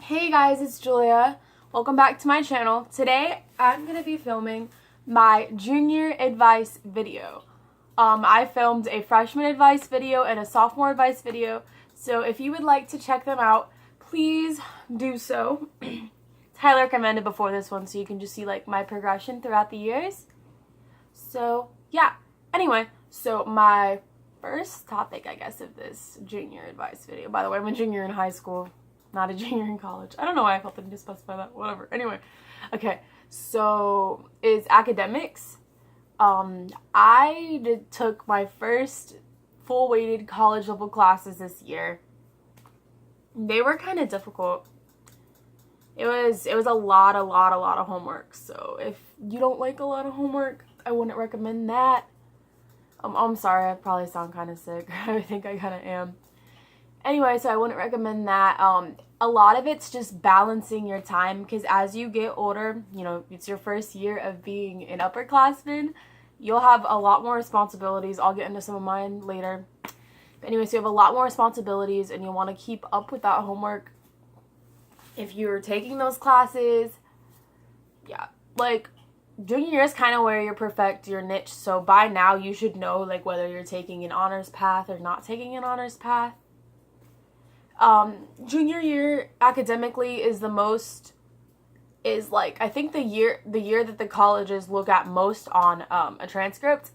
Hey guys, it's Julia. Welcome back to my channel. Today I'm going to be filming my junior advice video. I filmed a freshman advice video and a sophomore advice video, so if you would like to check them out, please do so. It's highly recommended before this one so you can just see like my progression throughout the years. So yeah, anyway, so my first topic, I guess, of this junior advice video. By the way, I'm a junior in high school, not a junior in college. I don't know why I felt the need to specify that. Whatever. Anyway, okay. So is academics. I took my first full weighted college level classes this year. They were kind of difficult. It was a lot of homework. So if you don't like a lot of homework, I wouldn't recommend that. I'm sorry, I probably sound kind of sick. I think I kind of am. Anyway, so I wouldn't recommend that. A lot of it's just balancing your time, because as you get older, you know, it's your first year of being an upperclassman, you'll have a lot more responsibilities. I'll get into some of mine later. But anyway, so you have a lot more responsibilities and you'll want to keep up with that homework. If you're taking those classes, yeah, like junior year is kind of where you perfect your niche. So by now you should know like whether you're taking an honors path or not taking an honors path. Junior year academically is I think the year that the colleges look at most on a transcript,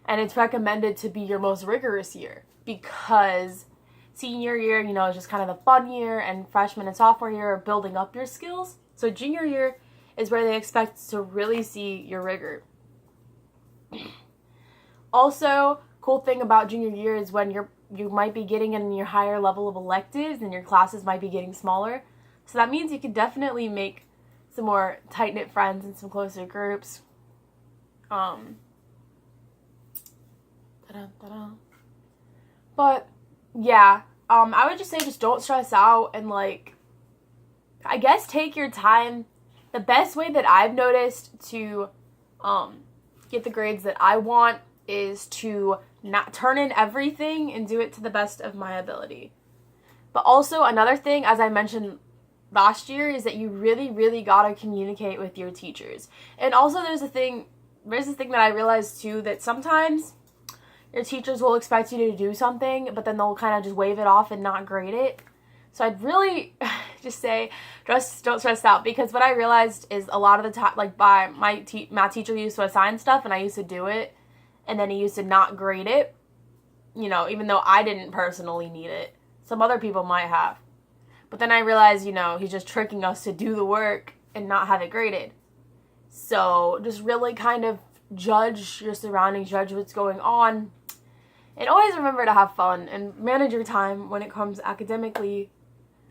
and it's recommended to be your most rigorous year, because senior year, you know, is just kind of the fun year, and freshman and sophomore year are building up your skills. So junior year is where they expect to really see your rigor. Also, cool thing about junior year is when you might be getting in your higher level of electives and your classes might be getting smaller. So that means you can definitely make some more tight-knit friends and some closer groups. But yeah, I would just say just don't stress out and like, I guess take your time. The best way that I've noticed to get the grades that I want is to not turn in everything and do it to the best of my ability. But also another thing, as I mentioned last year, is that you really gotta communicate with your teachers. And also there's this thing that I realized too, that sometimes your teachers will expect you to do something, but then they'll kind of just wave it off and not grade it. So I'd really just say, just don't stress out, because what I realized is a lot of the time, like my math teacher used to assign stuff and I used to do it, and then he used to not grade it, you know, even though I didn't personally need it. Some other people might have. But then I realized, you know, he's just tricking us to do the work and not have it graded. So just really kind of judge your surroundings, judge what's going on, and always remember to have fun and manage your time when it comes academically.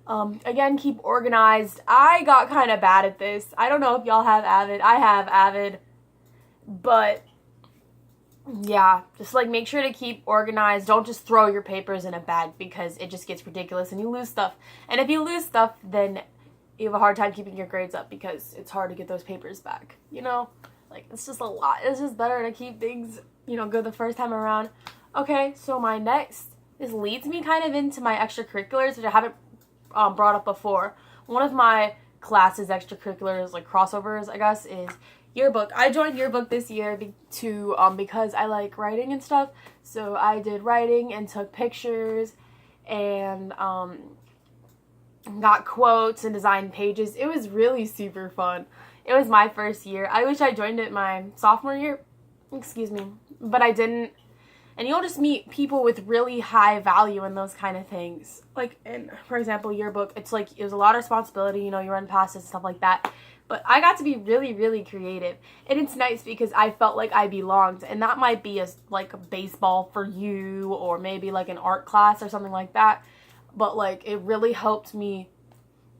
Again, keep organized. I got kind of bad at this. I don't know if y'all have Avid. I have Avid. But yeah, just like make sure to keep organized. Don't just throw your papers in a bag, because it just gets ridiculous and you lose stuff. And if you lose stuff, then you have a hard time keeping your grades up, because it's hard to get those papers back. You know, like it's just a lot. It's just better to keep things, you know, good the first time around. Okay, so this leads me kind of into my extracurriculars, which I haven't brought up before. One of my classes extracurriculars, like crossovers, I guess, is yearbook. I joined yearbook this year because I like writing and stuff. So I did writing and took pictures and got quotes and designed pages. It was really super fun. It was my first year. I wish I joined it my sophomore year. But I didn't. And you'll just meet people with really high value in those kind of things. Like, for example, yearbook, it's like, it was a lot of responsibility, you know, you run past it and stuff like that. But I got to be really creative. And it's nice because I felt like I belonged. And that might be like a baseball for you, or maybe like an art class or something like that. But like, it really helped me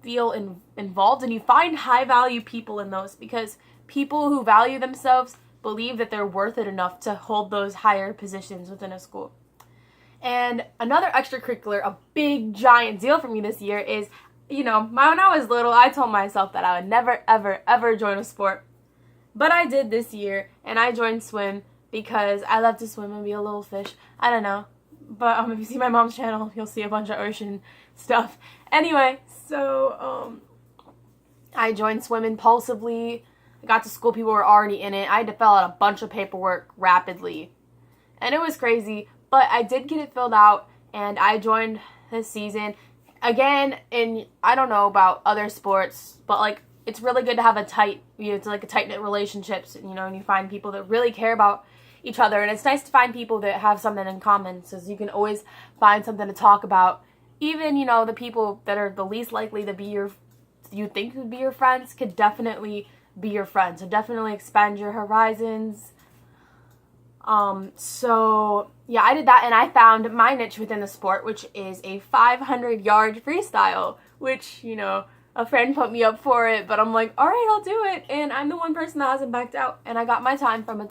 feel involved. And you find high value people in those, because people who value themselves believe that they're worth it enough to hold those higher positions within a school. And another extracurricular, a big giant deal for me this year is, you know, when I was little, I told myself that I would never, ever join a sport. But I did this year, and I joined swim because I love to swim and be a little fish. I don't know. But if you see my mom's channel, you'll see a bunch of ocean stuff. Anyway, So, I joined swim impulsively. I got to school, people were already in it. I had to fill out a bunch of paperwork rapidly. And it was crazy, but I did get it filled out, and I joined this season. Again, and I don't know about other sports, but, like, it's really good to have a tight-knit relationships, and you find people that really care about each other, and it's nice to find people that have something in common, so you can always find something to talk about. Even, the people that are the least likely to be you think would be your friends, could definitely be your friends. So definitely expand your horizons. So yeah, I did that, and I found my niche within the sport, which is a 500-yard freestyle, which, a friend put me up for it, but I'm like, all right, I'll do it. And I'm the one person that hasn't backed out. And I got my time from I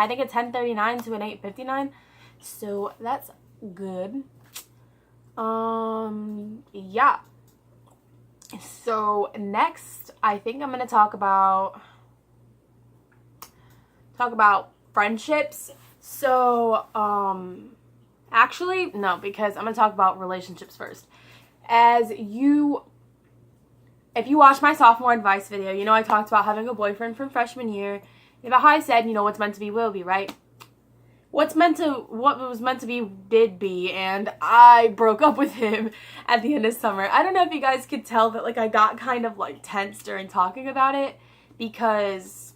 think a 10:39 to an 8:59. So that's good. Yeah. So next, I think I'm going to talk about friendships. So, actually, no, because I'm going to talk about relationships first. If you watched my sophomore advice video, I talked about having a boyfriend from freshman year, and about how I said, what's meant to be will be, right? What was meant to be did be, and I broke up with him at the end of summer. I don't know if you guys could tell that, I got kind of, tense during talking about it, because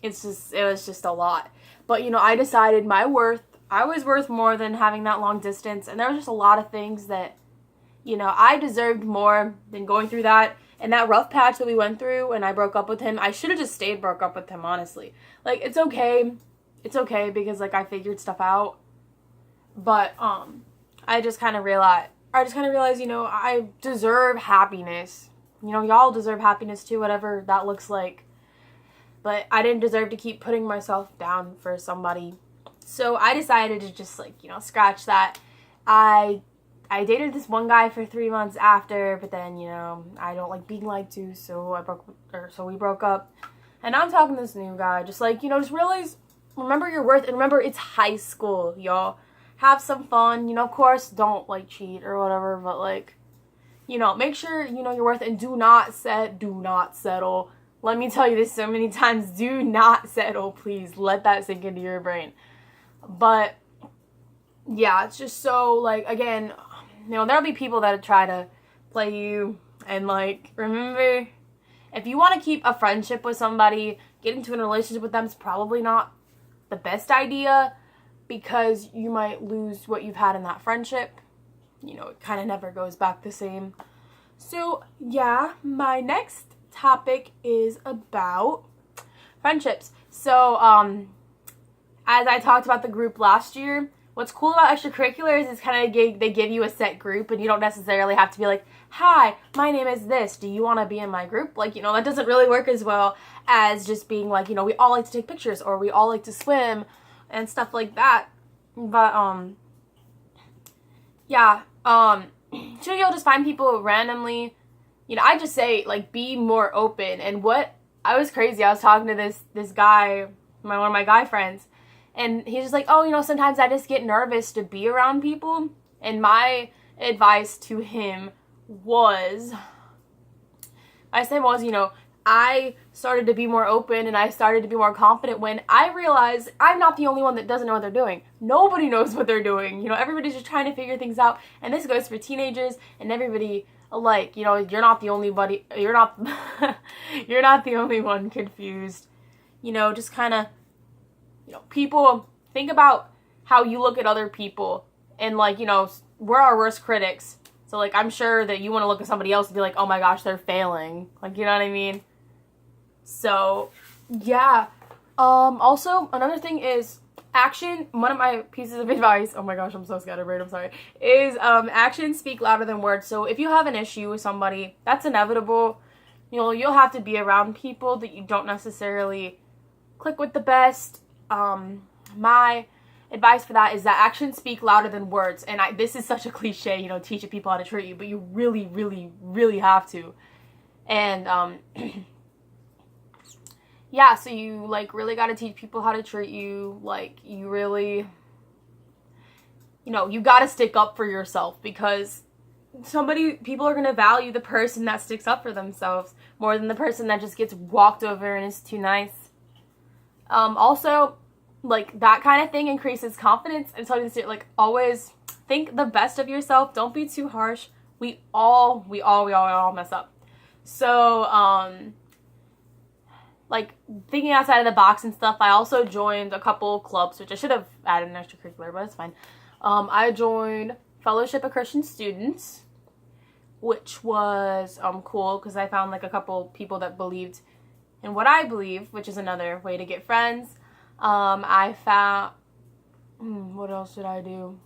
it was just a lot. But, I decided I was worth more than having that long distance, and there was just a lot of things that, I deserved more than going through that. And that rough patch that we went through when I broke up with him, I should have just broke up with him, honestly. It's okay. It's okay because, I figured stuff out. But, I just kind of realized, I deserve happiness. Y'all deserve happiness too, whatever that looks like. But I didn't deserve to keep putting myself down for somebody. So I decided to just, scratch that. I dated this one guy for 3 months after, but then, I don't like being lied to, so we broke up. And now I'm talking to this new guy, just just realize, remember your worth, and remember it's high school, y'all. Have some fun, of course, don't, cheat or whatever, but, make sure, your worth, and do not settle. Let me tell you this so many times, do not settle, please. Let that sink into your brain. But, yeah, it's just so, again, there'll be people that try to play you, and, remember, if you want to keep a friendship with somebody, getting into a relationship with them is probably not the best idea, because you might lose what you've had in that friendship. It kind of never goes back the same. So, yeah, my next topic is about friendships. So, as I talked about the group last year, what's cool about extracurriculars is they give you a set group, and you don't necessarily have to be like, hi, my name is this, do you want to be in my group? That doesn't really work as well as just being we all like to take pictures, or we all like to swim, and stuff like that. But, yeah, so you'll just find people randomly. I just say, be more open. And I was crazy, I was talking to this guy, one of my guy friends, and he's just like, oh, sometimes I just get nervous to be around people. And my advice to him was, I started to be more open, and I started to be more confident when I realized I'm not the only one that doesn't know what they're doing. Nobody knows what they're doing. Everybody's just trying to figure things out. And this goes for teenagers and everybody alike. You're not the only you're not you're not the only one confused. Just kind of, people, think about how you look at other people, and we're our worst critics. So I'm sure that you want to look at somebody else and be like, oh my gosh, they're failing. You know what I mean? So, yeah. Also, another thing is action. One of my pieces of advice, oh my gosh, I'm so scatterbrained, I'm sorry, is actions speak louder than words. So if you have an issue with somebody, that's inevitable. You'll have to be around people that you don't necessarily click with the best. My advice for that is that actions speak louder than words. And this is such a cliche, teaching people how to treat you, but you really, really, really have to. And, yeah, so you, really got to teach people how to treat you. You really, you got to stick up for yourself, because people are going to value the person that sticks up for themselves more than the person that just gets walked over and is too nice. Also, like, that kind of thing increases confidence. And so, like, always think the best of yourself. Don't be too harsh. We all mess up. So, like, thinking outside of the box and stuff, I also joined a couple clubs, which I should have added an extracurricular, but it's fine. I joined Fellowship of Christian Students, which was cool because I found, like, a couple people that believed in what I believe, which is another way to get friends. I found, what else did I do?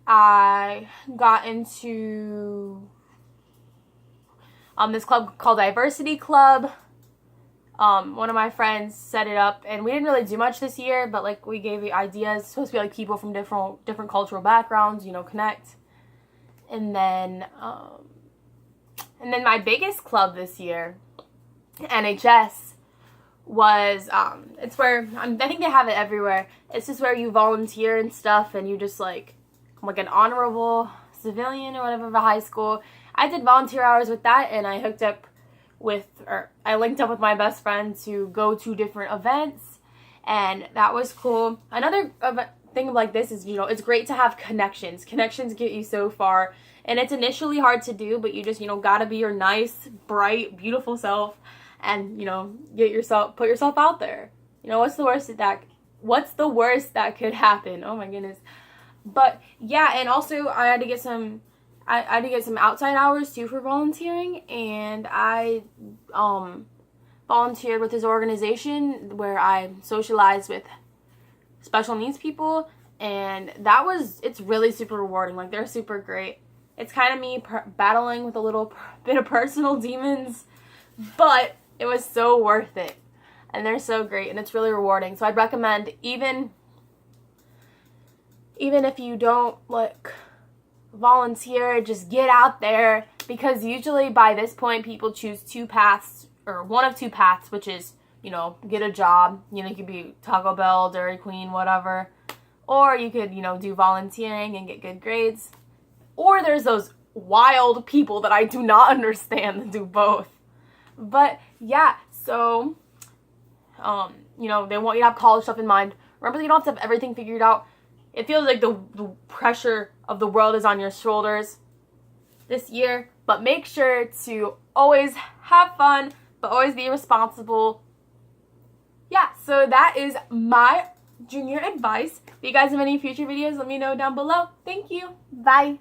I got into this club called Diversity Club. One of my friends set it up, and we didn't really do much this year, but, like, we gave ideas. It's supposed to be, like, people from different cultural backgrounds, you know, connect. And then my biggest club this year, NHS, was, it's where, I think they have it everywhere. It's just where you volunteer and stuff, and you just, like an honorable civilian or whatever of a high school. I did volunteer hours with that, and I I linked up with my best friend to go to different events, and that was cool. Another thing like this is, you know, it's great to have connections. Connections get you so far, and it's initially hard to do, but you just, you know, gotta be your nice, bright, beautiful self, and, you know, put yourself out there. You know, what's the worst that could happen? Oh my goodness. But yeah, and also I had to get some outside hours too for volunteering, and I volunteered with this organization where I socialized with special needs people, and it's really super rewarding. Like, they're super great. It's kind of me battling with a little bit of personal demons, but it was so worth it, and they're so great, and it's really rewarding. So I'd recommend, even if you don't, like, volunteer, just get out there, because usually by this point people choose two paths, or one of two paths, which is, you know, get a job. You know, you could be Taco Bell, Dairy Queen, whatever, or you could, you know, do volunteering and get good grades, or there's those wild people that I do not understand that do both. But yeah, so you know, they want you to have college stuff in mind. Remember, you don't have to have everything figured out. It feels like the pressure of the world is on your shoulders this year, but make sure to always have fun, but always be responsible. Yeah, so that is my junior advice. If you guys have any future videos, let me know down below. Thank you. Bye.